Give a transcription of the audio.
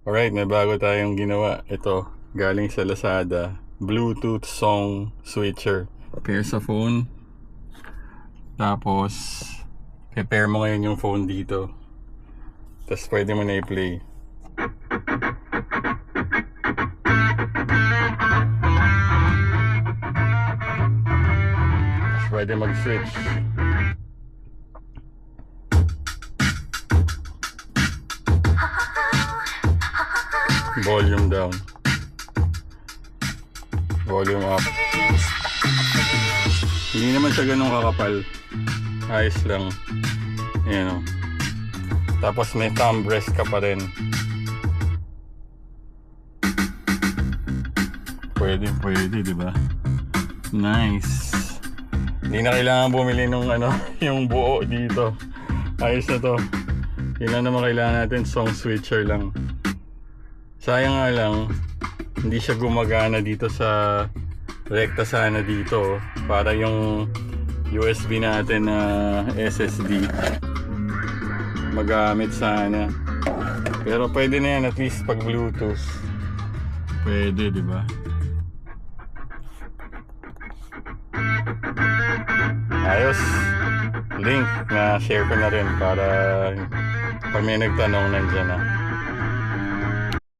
Alright, may bago tayong ginawa. Ito, galing sa Lazada. Bluetooth song switcher. Pair sa phone. Tapos, prepare mo ngayon yung phone dito. Tapos pwede mo na i-play. Tapos pwede mag-switch. Volume down. Volume up. Hindi naman siya ganun kakapal. Ayos lang. Ayan o. Tapos may thumb rest ka pa rin. Pwede, diba? Nice. Hindi na kailangan bumili nung yung buo dito. Ayos na to. Yun lang naman kailangan natin, song switcher lang. Sayang nga lang, hindi siya gumagana dito sa rekta sana dito. Para yung USB natin na SSD magamit sana. Pero pwede na yan, at least pag Bluetooth. Pwede, di ba? Ayos. Link na share ko na rin para pag may nagtanong nandyan na.